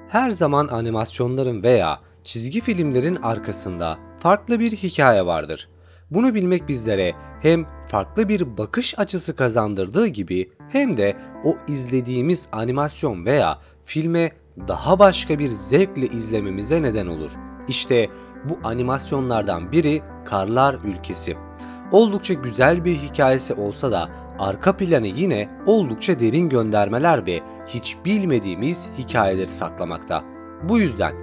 Her zaman animasyonların veya çizgi filmlerin arkasında farklı bir hikaye vardır. Bunu bilmek bizlere hem farklı bir bakış açısı kazandırdığı gibi hem de o izlediğimiz animasyon veya filme daha başka bir zevkle izlememize neden olur. İşte bu animasyonlardan biri Karlar Ülkesi. Oldukça güzel bir hikayesi olsa da arka planı yine oldukça derin göndermeler ve hiç bilmediğimiz hikayeleri saklamakta. Bu yüzden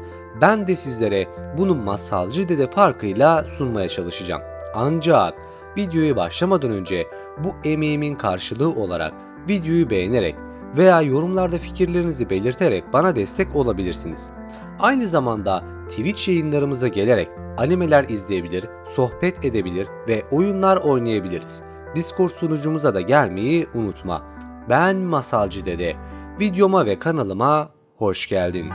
ben de sizlere bunu masalcı dede farkıyla sunmaya çalışacağım. Ancak videoya başlamadan önce bu emeğimin karşılığı olarak videoyu beğenerek veya yorumlarda fikirlerinizi belirterek bana destek olabilirsiniz. Aynı zamanda Twitch yayınlarımıza gelerek animeler izleyebilir, sohbet edebilir ve oyunlar oynayabiliriz. Discord sunucumuza da gelmeyi unutma. Ben Masalcı Dede. Videoma ve kanalıma hoş geldin.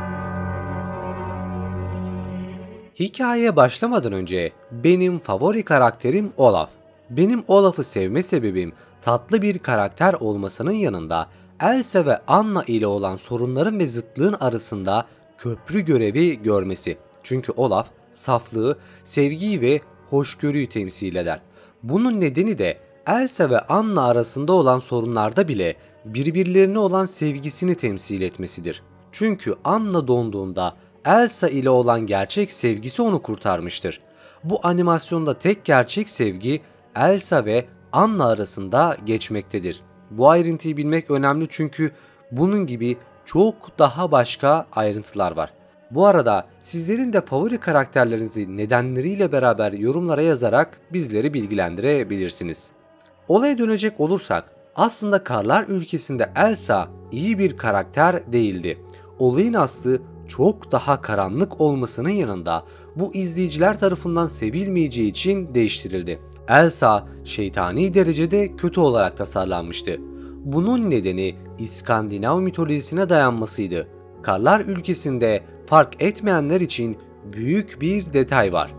Hikayeye başlamadan önce benim favori karakterim Olaf. Benim Olaf'ı sevme sebebim tatlı bir karakter olmasının yanında Elsa ve Anna ile olan sorunların ve zıtlığın arasında köprü görevi görmesi. Çünkü Olaf saflığı, sevgiyi ve hoşgörüyü temsil eder. Bunun nedeni de Elsa ve Anna arasında olan sorunlarda bile birbirlerine olan sevgisini temsil etmesidir. Çünkü Anna donduğunda Elsa ile olan gerçek sevgisi onu kurtarmıştır. Bu animasyonda tek gerçek sevgi Elsa ve Anna arasında geçmektedir. Bu ayrıntıyı bilmek önemli çünkü bunun gibi çok daha başka ayrıntılar var. Bu arada sizlerin de favori karakterlerinizi nedenleriyle beraber yorumlara yazarak bizleri bilgilendirebilirsiniz. Olaya dönecek olursak aslında Karlar Ülkesi'nde Elsa iyi bir karakter değildi. Olayın aslı çok daha karanlık olmasının yanında bu izleyiciler tarafından sevilmeyeceği için değiştirildi. Elsa şeytani derecede kötü olarak tasarlanmıştı. Bunun nedeni İskandinav mitolojisine dayanmasıydı. Karlar Ülkesi'nde fark etmeyenler için büyük bir detay var.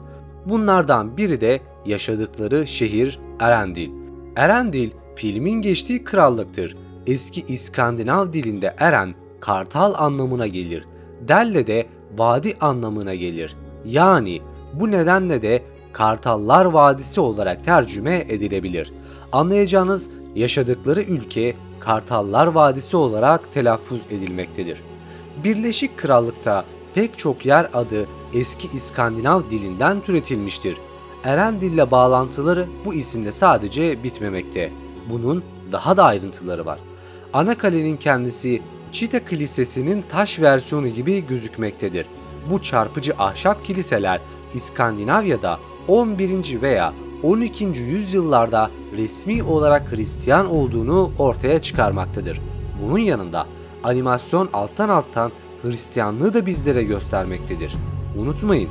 Bunlardan biri de yaşadıkları şehir Erendil. Erendil filmin geçtiği krallıktır. Eski İskandinav dilinde Eren kartal anlamına gelir. Delle de vadi anlamına gelir. Yani bu nedenle de Kartallar Vadisi olarak tercüme edilebilir. Anlayacağınız yaşadıkları ülke Kartallar Vadisi olarak telaffuz edilmektedir. Birleşik Krallık'ta pek çok yer adı eski İskandinav dilinden türetilmiştir. Erendil ile bağlantıları bu isimle sadece bitmemekte. Bunun daha da ayrıntıları var. Ana kalenin kendisi Çita Kilisesi'nin taş versiyonu gibi gözükmektedir. Bu çarpıcı ahşap kiliseler İskandinavya'da 11. veya 12. yüzyıllarda resmi olarak Hristiyan olduğunu ortaya çıkarmaktadır. Bunun yanında animasyon alttan Hristiyanlığı da bizlere göstermektedir. Unutmayın,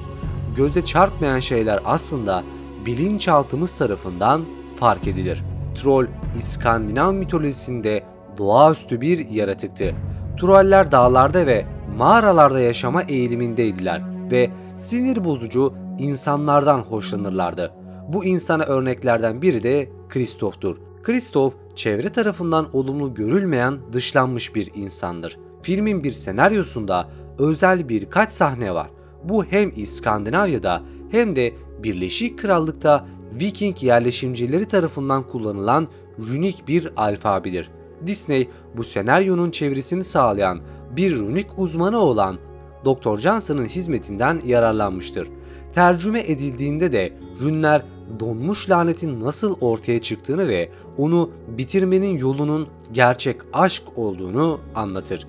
göze çarpmayan şeyler aslında bilinçaltımız tarafından fark edilir. Troll, İskandinav mitolojisinde doğaüstü bir yaratıktı. Troller dağlarda ve mağaralarda yaşama eğilimindeydiler ve sinir bozucu insanlardan hoşlanırlardı. Bu insana örneklerden biri de Kristoff'tur. Kristoff, çevre tarafından olumlu görülmeyen dışlanmış bir insandır. Filmin bir senaryosunda özel birkaç sahne var. Bu hem İskandinavya'da hem de Birleşik Krallık'ta Viking yerleşimcileri tarafından kullanılan runik bir alfabedir. Disney bu senaryonun çevirisini sağlayan bir runik uzmanı olan Dr. Johnson'ın hizmetinden yararlanmıştır. Tercüme edildiğinde de rünler donmuş lanetin nasıl ortaya çıktığını ve onu bitirmenin yolunun gerçek aşk olduğunu anlatır.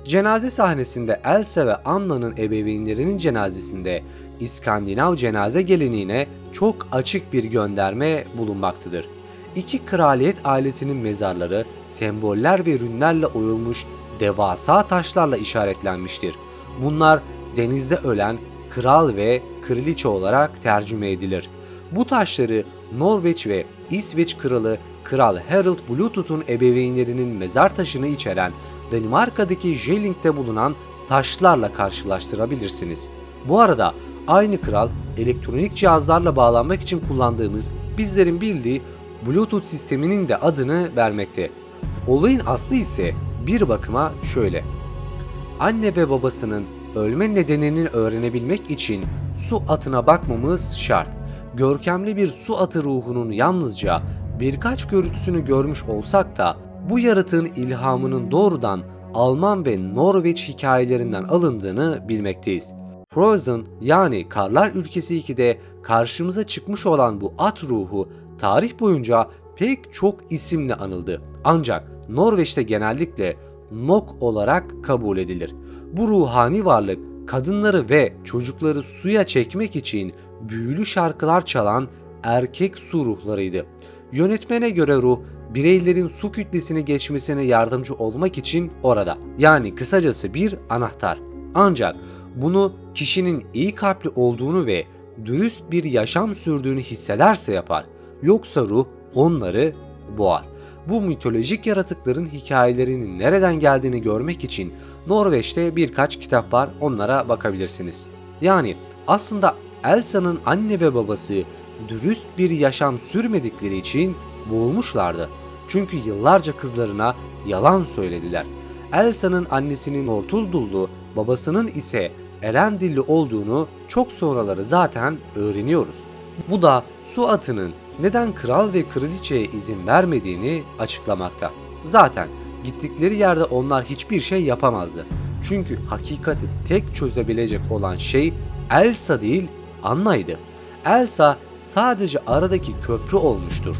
Cenaze sahnesinde Elsa ve Anna'nın ebeveynlerinin cenazesinde İskandinav cenaze geleneğine çok açık bir gönderme bulunmaktadır. İki kraliyet ailesinin mezarları semboller ve rünlerle oyulmuş devasa taşlarla işaretlenmiştir. Bunlar denizde ölen kral ve kraliçe olarak tercüme edilir. Bu taşları Norveç ve İsveç kralı Kral Harald Bluetooth'un ebeveynlerinin mezar taşını içeren Danimarka'daki Jelling'de bulunan taşlarla karşılaştırabilirsiniz. Bu arada aynı kral elektronik cihazlarla bağlanmak için kullandığımız bizlerin bildiği Bluetooth sisteminin de adını vermekte. Olayın aslı ise bir bakıma şöyle. anne ve babasının ölme nedenini öğrenebilmek için su atına bakmamız şart. Görkemli bir su atı ruhunun yalnızca birkaç görüntüsünü görmüş olsak da bu yaratığın ilhamının doğrudan Alman ve Norveç hikayelerinden alındığını bilmekteyiz. Frozen yani Karlar Ülkesi 2'de karşımıza çıkmış olan bu at ruhu tarih boyunca pek çok isimle anıldı. Ancak Norveç'te genellikle Nok olarak kabul edilir. Bu ruhani varlık kadınları ve çocukları suya çekmek için büyülü şarkılar çalan erkek su ruhlarıydı. Yönetmene göre ruh bireylerin su kütlesini geçmesine yardımcı olmak için orada. Yani kısacası bir anahtar. Ancak bunu kişinin iyi kalpli olduğunu ve dürüst bir yaşam sürdüğünü hissederse yapar. Yoksa ruh onları boğar. Bu mitolojik yaratıkların hikayelerinin nereden geldiğini görmek için Norveç'te birkaç kitap var, onlara bakabilirsiniz. Yani aslında Elsa'nın anne ve babası dürüst bir yaşam sürmedikleri için boğulmuşlardı. Çünkü yıllarca kızlarına yalan söylediler. Elsa'nın annesinin Nortuldullu, babasının ise Erendilli olduğunu çok sonraları zaten öğreniyoruz. Bu da su atının neden kral ve kraliçeye izin vermediğini açıklamakta. Zaten gittikleri yerde onlar hiçbir şey yapamazdı. Çünkü hakikati tek çözebilecek olan şey Elsa değil Anna'ydı. Elsa sadece aradaki köprü olmuştur.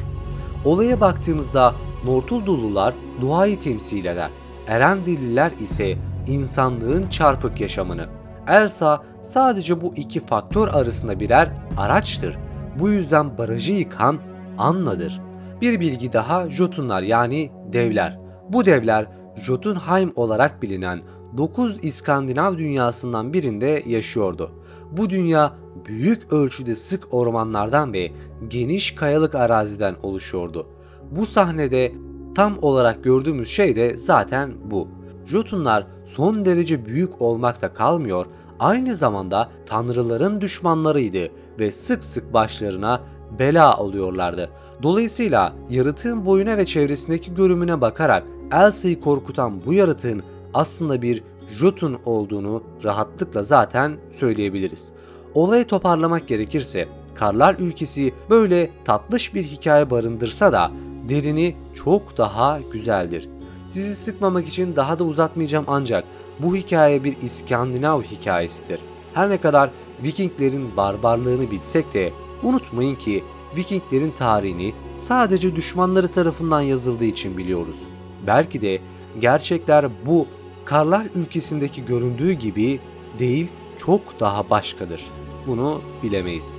Olaya baktığımızda Nortuldullular doğayı temsil eder. Erendilliler ise insanlığın çarpık yaşamını. Elsa sadece bu iki faktör arasında birer araçtır. Bu yüzden barajı yıkan Anna'dır. Bir bilgi daha Jotunlar yani devler. Bu devler Jotunheim olarak bilinen 9 İskandinav dünyasından birinde yaşıyordu. Bu dünya büyük ölçüde sık ormanlardan ve geniş kayalık araziden oluşuyordu. Bu sahnede tam olarak gördüğümüz şey de zaten bu. Jotunlar son derece büyük olmakta kalmıyor, aynı zamanda tanrıların düşmanlarıydı ve sık sık başlarına bela alıyorlardı. Dolayısıyla yaratığın boyuna ve çevresindeki görünümüne bakarak Elsa'yı korkutan bu yaratığın aslında bir Jotun olduğunu rahatlıkla zaten söyleyebiliriz. Olayı toparlamak gerekirse Karlar Ülkesi böyle tatlış bir hikaye barındırsa da derini çok daha güzeldir. Sizi sıkmamak için daha da uzatmayacağım ancak bu hikaye bir İskandinav hikayesidir. Her ne kadar Vikinglerin barbarlığını bilsek de unutmayın ki Vikinglerin tarihini sadece düşmanları tarafından yazıldığı için biliyoruz. Belki de gerçekler bu Karlar Ülkesi'ndeki göründüğü gibi değil, çok daha başkadır. Bunu bilemeyiz.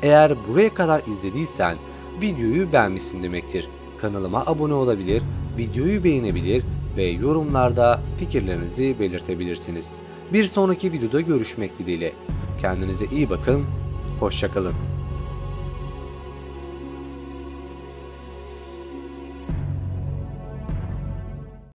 Eğer buraya kadar izlediysen videoyu beğenmişsin demektir. Kanalıma abone olabilir, videoyu beğenebilir ve yorumlarda fikirlerinizi belirtebilirsiniz. Bir sonraki videoda görüşmek dileğiyle. Kendinize iyi bakın, hoşça kalın.